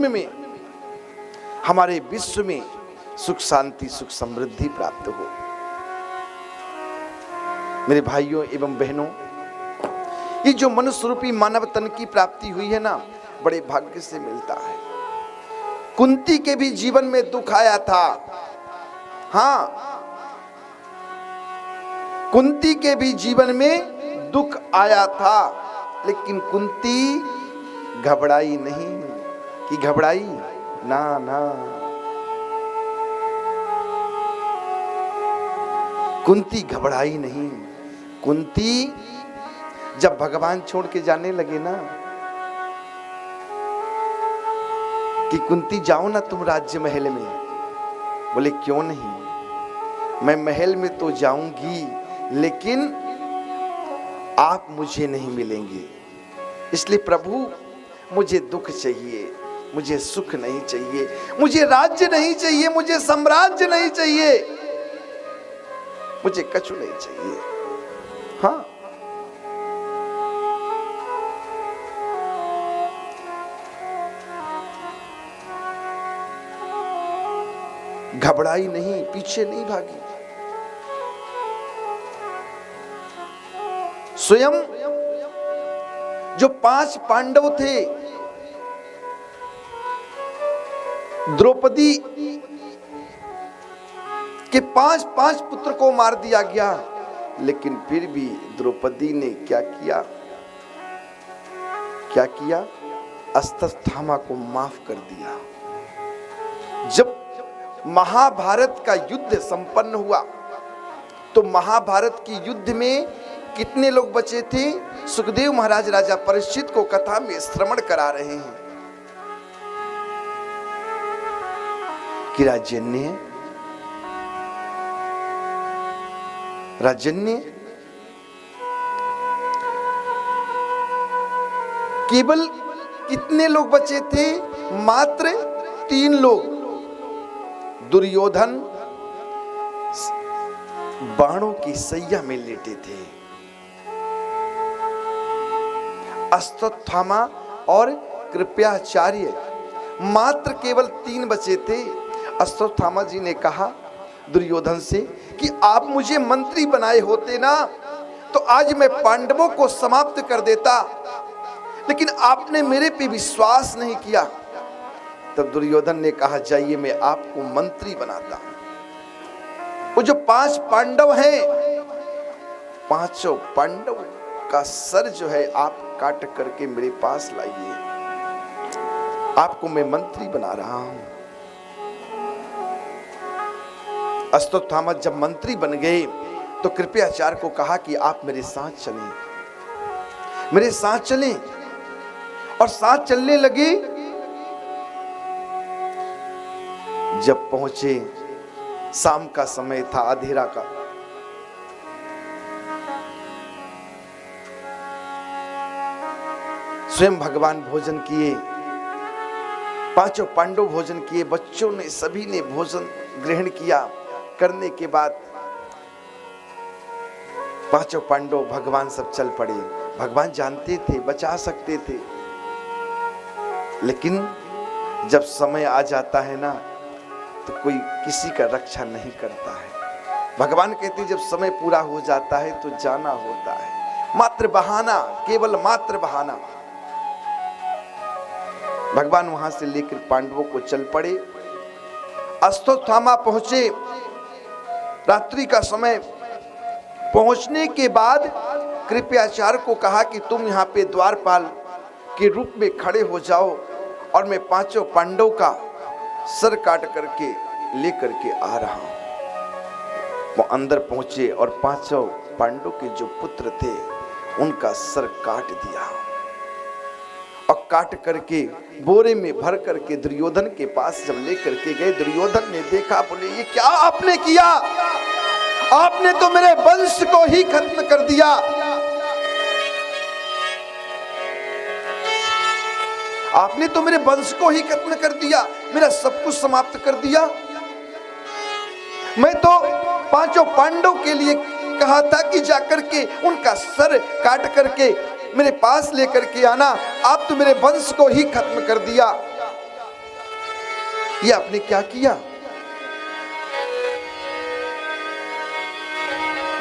में, हमारे विश्व में सुख शांति सुख समृद्धि प्राप्त हो। मेरे भाइयों एवं बहनों, ये जो मनुष्य रूपी मानव तन की प्राप्ति हुई है ना, बड़े भाग्य से मिलता है। कुंती के भी जीवन में दुख आया था। हाँ, कुंती के भी जीवन में दुख आया था, लेकिन कुंती घबराई नहीं। कि घबराई ना ना, कुंती घबराई नहीं। कुंती जब भगवान छोड़ के जाने लगे ना, कि कुंती जाओ ना तुम राज्य महल में, बोले क्यों नहीं, मैं महल में तो जाऊंगी लेकिन आप मुझे नहीं मिलेंगे। इसलिए प्रभु मुझे दुख चाहिए, मुझे सुख नहीं चाहिए, मुझे राज्य नहीं चाहिए, मुझे साम्राज्य नहीं चाहिए, मुझे कछु नहीं चाहिए। हाँ, घबराई नहीं, पीछे नहीं भागी। स्वयं जो 5 पांडव थे, द्रौपदी के 5 पुत्र को मार दिया गया, लेकिन फिर भी द्रौपदी ने क्या किया? क्या किया? अश्वत्थामा को माफ कर दिया। जब महाभारत का युद्ध संपन्न हुआ तो महाभारत की युद्ध में कितने लोग बचे थे? सुखदेव महाराज राजा परीक्षित को कथा में श्रवण करा रहे हैं कि राजन्य केवल कितने लोग बचे थे? मात्र 3 लोग। दुर्योधन बाणों की सैया में लेटे थे, अश्वत्थामा और कृपाचार्य मात्र केवल 3 बचे थे। अश्वत्थामा जी ने कहा दुर्योधन से कि आप मुझे मंत्री बनाए होते ना, तो आज मैं पांडवों को समाप्त कर देता, लेकिन आपने मेरे पे विश्वास नहीं किया। तब दुर्योधन ने कहा जाइए मैं आपको मंत्री बनाता हूं। वो जो 5 पांडव हैं, 5 पांडव का सर जो है आप काट करके मेरे पास लाइए, आपको मैं मंत्री बना रहा हूं। अश्वत्थामा जब मंत्री बन गए तो कृपाचार्य को कहा कि आप मेरे साथ चलें, मेरे साथ चलें, और साथ चलने लगे। जब पहुंचे, शाम का समय था, अंधेरा का, स्वयं भगवान भोजन किए, 5 पांडव भोजन किए, बच्चों ने सभी ने भोजन ग्रहण किया। करने के बाद 5 पांडव भगवान सब चल पड़े। भगवान जानते थे बचा सकते थे, लेकिन जब समय आ जाता है ना तो कोई किसी का रक्षा नहीं करता है। भगवान कहते जब समय पूरा हो जाता है तो जाना होता है। मात्र बहाना, केवल मात्र बहाना। भगवान वहां से लेकर पांडवों को चल पड़े। अश्वत्थामा पहुंचे, रात्रि का समय। पहुंचने के बाद कृपाचार्य को कहा कि तुम यहाँ पे द्वारपाल के रूप में खड़े हो जाओ और मैं 5 पांडव का सर काट करके लेकर के आ रहा हूं। वो अंदर पहुंचे और 5 पांडव के जो पुत्र थे उनका सर काट दिया, और काट करके बोरे में भर करके दुर्योधन के पास जब लेकर के गए, दुर्योधन ने देखा, बोले ये क्या आपने किया? आपने तो मेरे वंश को ही खत्म कर दिया। आपने तो मेरे वंश को ही खत्म कर दिया, मेरा सब कुछ समाप्त कर दिया। मैं तो 5 पांडव के लिए कहा था कि जाकर के उनका सर काट करके मेरे पास लेकर के आना, आप तो मेरे वंश को ही खत्म कर दिया। ये आपने क्या किया?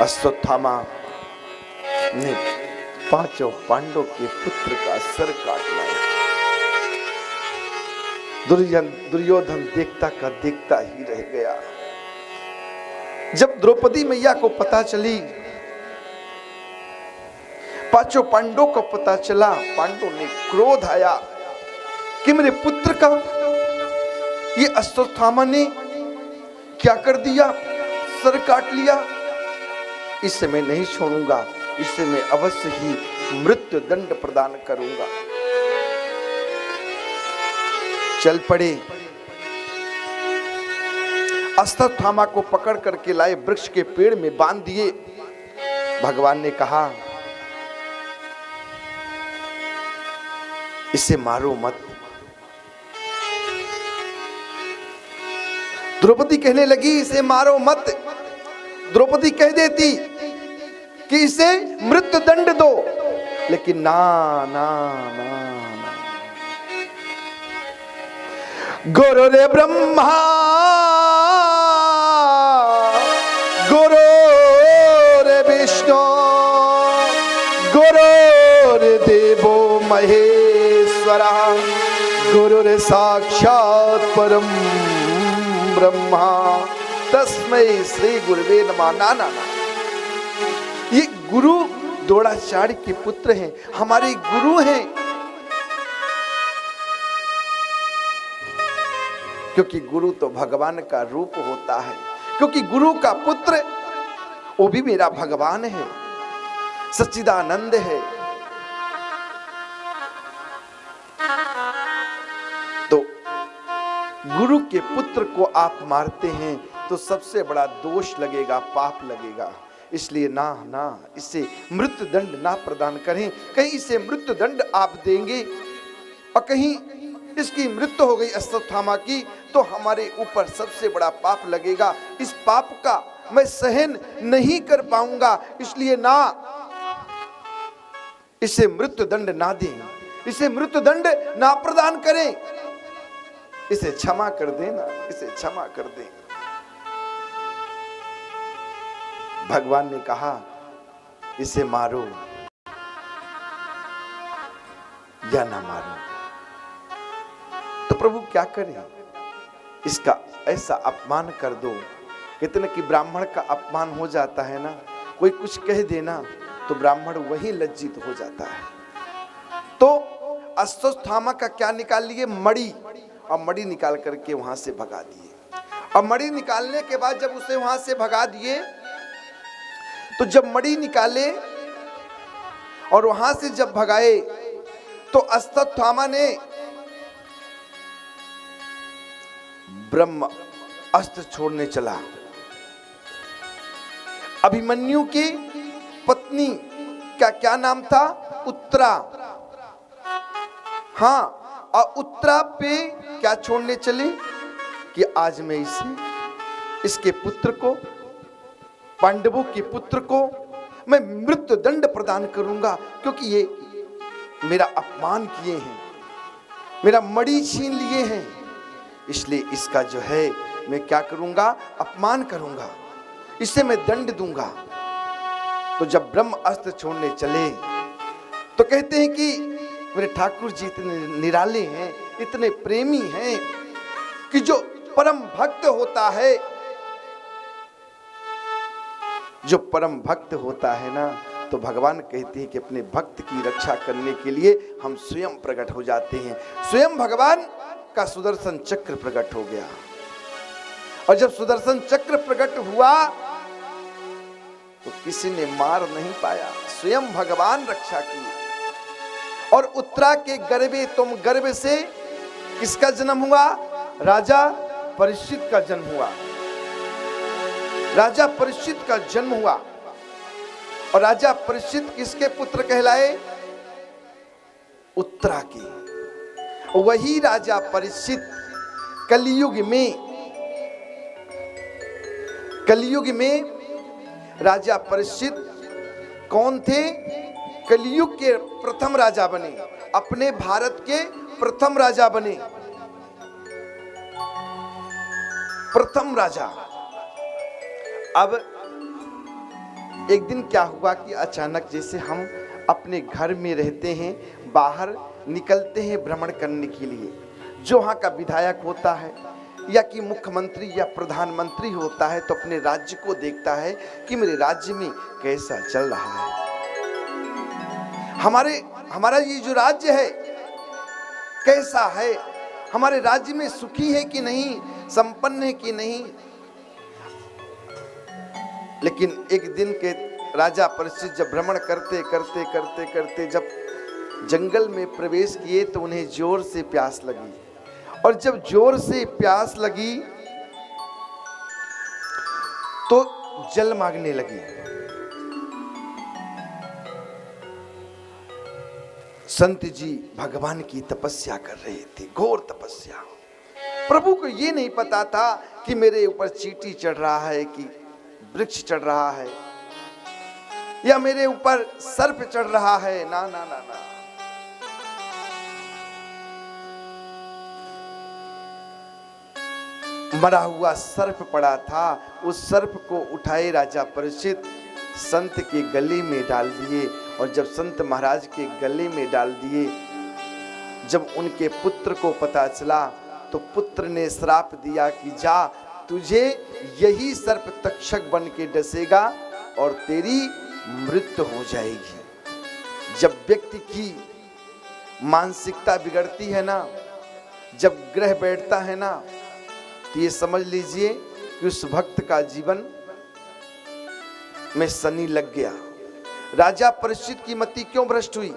अश्वत्थामा ने पांचों पांडवों के पुत्र का सर काट लाया। दुर्योधन देखता का देखता ही रह गया। जब द्रौपदी मैया को पता चली, पांचों पांडवों को पता चला, पांडवों ने क्रोध आया कि मेरे पुत्र का ये अश्वत्थामा ने क्या कर दिया, सर काट लिया। इससे मैं नहीं छोड़ूंगा, इससे मैं अवश्य ही मृत्यु दंड प्रदान करूंगा। चल पड़े, अश्वत्थामा को पकड़ करके लाए, वृक्ष के पेड़ में बांध दिए। भगवान ने कहा इसे मारो मत। द्रौपदी कहने लगी इसे मारो मत। द्रौपदी कह देती कि इसे मृत्यु दंड दो, लेकिन ना ना ना, ना। गुरु रे ब्रह्मा गुरु रे विष्णु गुरु रे देवो महेश्वरा गुरु रे साक्षात परम ब्रह्मा तस्मै श्री गुरुवे नमः। ना ना ना, ये गुरु द्रोणाचार्य के पुत्र हैं, हमारे गुरु हैं। क्योंकि गुरु तो भगवान का रूप होता है, क्योंकि गुरु का पुत्र वो भी मेरा भगवान है, सच्चिदानंद है। तो गुरु के पुत्र को आप मारते हैं तो सबसे बड़ा दोष लगेगा, पाप लगेगा। इसलिए ना ना, इसे मृत्यु दंड ना प्रदान करें। कहीं इसे मृत्यु दंड आप देंगे और कहीं इसकी मृत्यु हो गई अश्वत्थामा की, तो हमारे ऊपर सबसे बड़ा पाप लगेगा। इस पाप का मैं सहन नहीं कर पाऊंगा, इसलिए ना, इसे मृत्यु दंड ना दें, इसे मृत्यु दंड ना प्रदान करें, इसे क्षमा कर देना, इसे क्षमा कर दें। भगवान ने कहा इसे मारो या ना मारो। तो प्रभु क्या करें? इसका ऐसा अपमान कर दो। कहते ना कि ब्राह्मण का अपमान हो जाता है ना, कोई कुछ कह देना तो ब्राह्मण वही लज्जित हो जाता है। तो अश्वत्थामा का क्या निकाल लिए? मणि, और मणि निकाल करके वहां से भगा दिए। और मणि निकालने के बाद जब उसे वहां से भगा दिए, तो जब मणि निकाले और वहां से जब भगाए, तो अश्वत्थामा ने ब्रह्म अस्त्र छोड़ने चला। अभिमन्यु की पत्नी का क्या नाम था? उत्तरा। हाँ, और उत्तरा पे क्या छोड़ने चले कि आज मैं इसके पुत्र को, पांडवों के पुत्र को मैं मृत्यु दंड प्रदान करूंगा, क्योंकि ये मेरा अपमान किए हैं, मेरा मणि छीन लिए हैं। इसलिए इसका जो है मैं क्या करूंगा? अपमान करूंगा, इससे मैं दंड दूंगा। तो जब ब्रह्म अस्त्र छोड़ने चले तो कहते हैं कि मेरे ठाकुर जी इतने निराले हैं, इतने प्रेमी हैं कि जो परम भक्त होता है, जो परम भक्त होता है ना, तो भगवान कहते हैं कि अपने भक्त की रक्षा करने के लिए हम स्वयं प्रकट हो जाते हैं। स्वयं भगवान का सुदर्शन चक्र प्रकट हो गया। और जब सुदर्शन चक्र प्रकट हुआ तो किसी ने मार नहीं पाया, स्वयं भगवान रक्षा की। और उत्तरा के गर्भे, तुम गर्भ से किसका जन्म हुआ? राजा परीक्षित का जन्म हुआ। राजा परीक्षित का जन्म हुआ। और राजा परीक्षित किसके पुत्र कहलाए? उत्तरा के। वही राजा परीक्षित कलियुग में राजा परीक्षित कौन थे? कलियुग के प्रथम राजा बने, अपने भारत के प्रथम राजा बने। प्रथम राजा। अब एक दिन क्या हुआ कि अचानक जैसे हम अपने घर में रहते हैं, बाहर निकलते हैं भ्रमण करने के लिए, जो वहाँ का विधायक होता है या कि मुख्यमंत्री या प्रधानमंत्री होता है तो अपने राज्य को देखता है कि मेरे राज्य में कैसा चल रहा है, हमारा ये जो राज्य है कैसा है, हमारे राज्य में सुखी है कि नहीं, संपन्न है कि नहीं। लेकिन एक दिन के राजा परीक्षित जब भ्रमण करते करते करते करते जब जंगल में प्रवेश किए तो उन्हें जोर से प्यास लगी, और जब जोर से प्यास लगी तो जल मांगने लगी। संत जी भगवान की तपस्या कर रहे थे, घोर तपस्या। प्रभु को ये नहीं पता था कि मेरे ऊपर चींटी चढ़ रहा है कि वृक्ष चढ़ रहा है या मेरे ऊपर सर्प चढ़ रहा है, ना ना ना ना। मरा हुआ सर्प पड़ा था, उस सर्प को उठाए राजा परीक्षित संत के गले में डाल दिए, और जब संत महाराज के गले में डाल दिए, जब उनके पुत्र को पता चला तो पुत्र ने श्राप दिया कि जा, तुझे यही सर्प तक्षक बन के डसेगा और तेरी मृत्यु हो जाएगी। जब व्यक्ति की मानसिकता बिगड़ती है ना, जब ग्रह बैठता है ना, तो ये समझ लीजिए कि उस भक्त का जीवन में शनि लग गया। राजा परीक्षित की मति क्यों भ्रष्ट हुई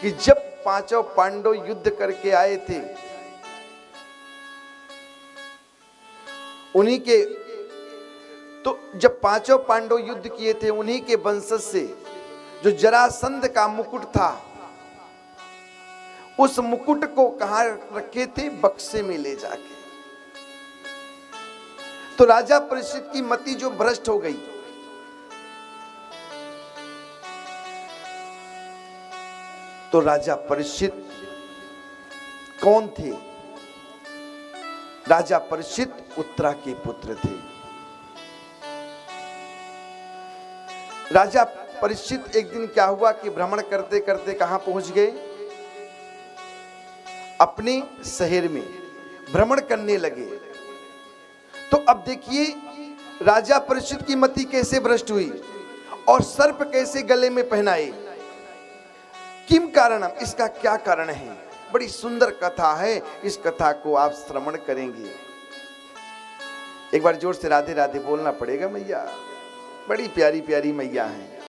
कि जब पांचों पांडव युद्ध करके आए थे, उन्हीं के तो जब पांचों पांडव युद्ध किए थे, उन्हीं के वंशज से जो जरासंध का मुकुट था, उस मुकुट को कहां रखे थे? बक्से में ले जाके। तो राजा परीक्षित की मति जो भ्रष्ट हो गई, तो राजा परीक्षित कौन थे? राजा परीक्षित उत्तरा के पुत्र थे। राजा परीक्षित एक दिन क्या हुआ कि भ्रमण करते करते कहां पहुंच गए? अपने शहर में भ्रमण करने लगे। तो अब देखिए राजा परीक्षित की मति कैसे भ्रष्ट हुई और सर्प कैसे गले में पहनाए। किम कारणम, इसका क्या कारण है? बड़ी सुंदर कथा है, इस कथा को आप श्रवण करेंगे। एक बार जोर से राधे राधे बोलना पड़ेगा। मैया बड़ी प्यारी प्यारी मैया हैं।